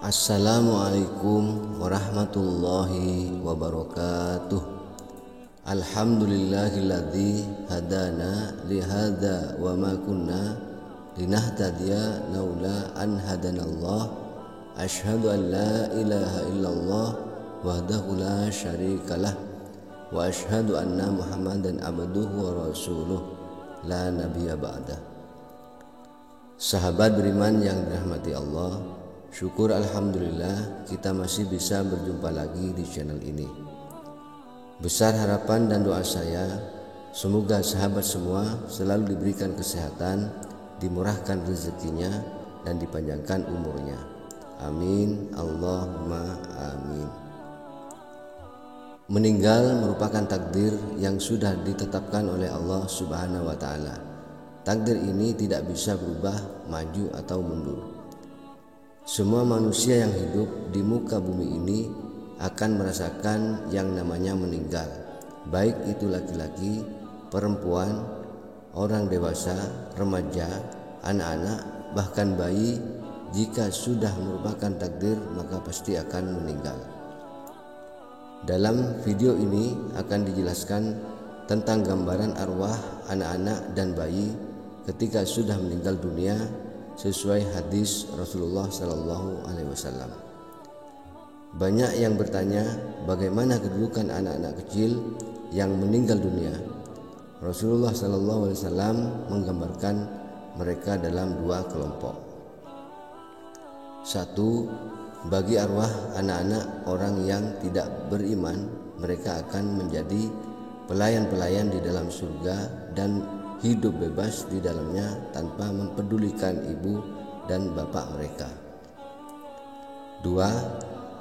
Assalamualaikum warahmatullahi wabarakatuh. Alhamdulillahilladzi hadana lihada wa ma kunna linahtadiya laula an hadanallah. Asyhadu an la ilaha illallah wahdahu la syarikalah wa asyhadu anna Muhammadan abduhu wa rasuluh la nabiyya ba'dah. Sahabat beriman yang dirahmati Allah, syukur alhamdulillah kita masih bisa berjumpa lagi di channel ini. Besar harapan dan doa saya, semoga sahabat semua selalu diberikan kesehatan, dimurahkan rezekinya, dan dipanjangkan umurnya. Amin, Allahumma amin. Meninggal merupakan takdir yang sudah ditetapkan oleh Allah Subhanahu wa Ta'ala. Takdir ini tidak bisa berubah, maju atau mundur. Semua manusia yang hidup di muka bumi ini akan merasakan yang namanya meninggal, baik itu laki-laki, perempuan, orang dewasa, remaja, anak-anak, bahkan bayi. Jika sudah merupakan takdir, maka pasti akan meninggal. Dalam video ini akan dijelaskan tentang gambaran arwah anak-anak dan bayi ketika sudah meninggal dunia sesuai hadis Rasulullah Sallallahu Alaihi Wasallam. Banyak yang bertanya bagaimana kedudukan anak-anak kecil yang meninggal dunia. Rasulullah Sallallahu Alaihi Wasallam menggambarkan mereka dalam dua kelompok. Satu, bagi arwah anak-anak orang yang tidak beriman, mereka akan menjadi pelayan-pelayan di dalam surga dan hidup bebas di dalamnya tanpa mempedulikan ibu dan bapak mereka. Dua,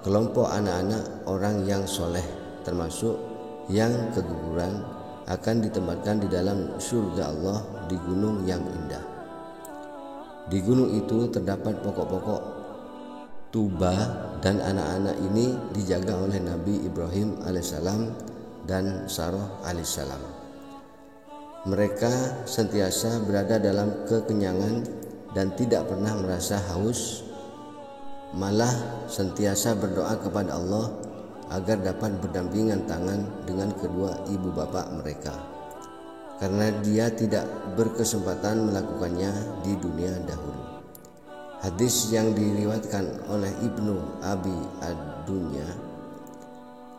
kelompok anak-anak orang yang soleh termasuk yang keguguran akan ditempatkan di dalam surga Allah di gunung yang indah. Di gunung itu terdapat pokok-pokok tuba dan anak-anak ini dijaga oleh Nabi Ibrahim alaihissalam dan Sarah alaihissalam. Mereka sentiasa berada dalam kekenyangan dan tidak pernah merasa haus, malah sentiasa berdoa kepada Allah agar dapat berdampingan tangan dengan kedua ibu bapak mereka, karena dia tidak berkesempatan melakukannya di dunia dahulu. Hadis yang diriwayatkan oleh Ibnu Abi Ad-Dunya,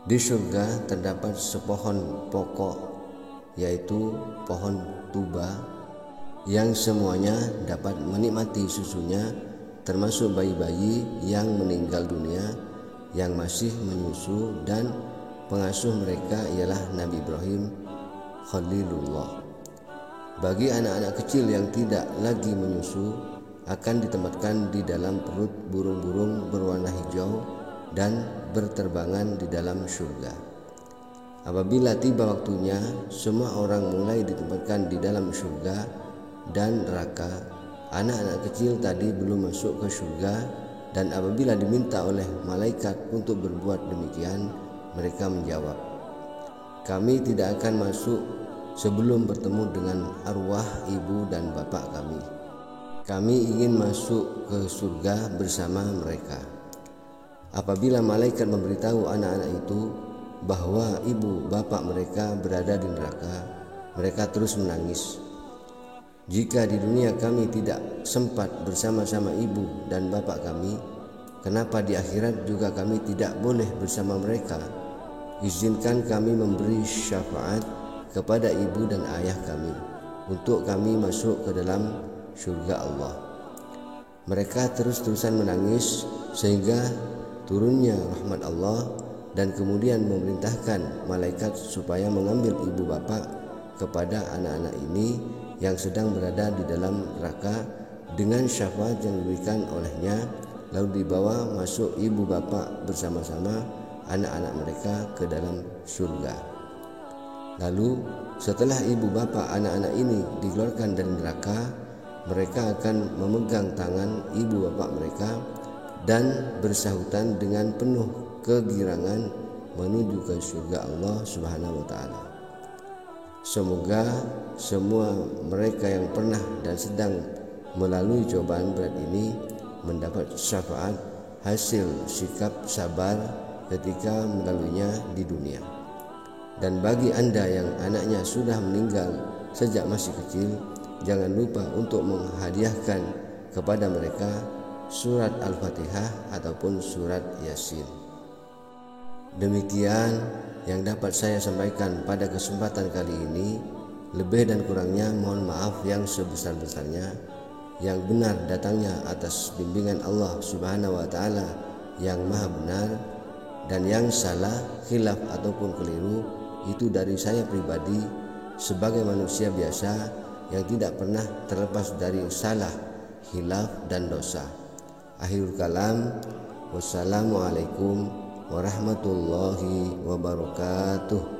di surga terdapat sepohon pokok, yaitu pohon tuba, yang semuanya dapat menikmati susunya, termasuk bayi-bayi yang meninggal dunia yang masih menyusu, dan pengasuh mereka ialah Nabi Ibrahim Khalilullah. Bagi anak-anak kecil yang tidak lagi menyusu akan ditempatkan di dalam perut burung-burung berwarna hijau dan berterbangan di dalam surga. Apabila tiba waktunya, semua orang mulai ditempatkan di dalam surga dan neraka. Anak-anak kecil tadi belum masuk ke surga, dan apabila diminta oleh malaikat untuk berbuat demikian, mereka menjawab, "Kami tidak akan masuk sebelum bertemu dengan arwah ibu dan bapak kami. Kami ingin masuk ke surga bersama mereka." Apabila malaikat memberitahu anak-anak itu bahwa ibu bapak mereka berada di neraka, mereka terus menangis. "Jika di dunia kami tidak sempat bersama-sama ibu dan bapak kami, kenapa di akhirat juga kami tidak boleh bersama mereka? Izinkan kami memberi syafaat kepada ibu dan ayah kami untuk kami masuk ke dalam surga Allah." Mereka terus-terusan menangis sehingga turunnya rahmat Allah, dan kemudian memerintahkan malaikat supaya mengambil ibu bapak kepada anak-anak ini yang sedang berada di dalam neraka dengan syafaat yang diberikan olehnya, lalu dibawa masuk ibu bapak bersama-sama anak-anak mereka ke dalam surga. Lalu setelah ibu bapak anak-anak ini dikeluarkan dari neraka, mereka akan memegang tangan ibu bapak mereka dan bersahutan dengan penuh kegirangan menuju ke surga Allah Subhanahu wa Ta'ala. Semoga semua mereka yang pernah dan sedang melalui cobaan berat ini mendapat syafaat hasil sikap sabar ketika melaluinya di dunia. Dan bagi Anda yang anaknya sudah meninggal sejak masih kecil, jangan lupa untuk menghadiahkan kepada mereka surat Al-Fatihah ataupun surat Yasin. Demikian yang dapat saya sampaikan pada kesempatan kali ini. Lebih dan kurangnya mohon maaf yang sebesar-besarnya. Yang benar datangnya atas bimbingan Allah Subhanahu wa taala yang maha benar, dan yang salah, khilaf ataupun keliru itu dari saya pribadi sebagai manusia biasa yang tidak pernah terlepas dari salah, khilaf dan dosa. Akhirul kalam, wassalamualaikum warahmatullahi wabarakatuh.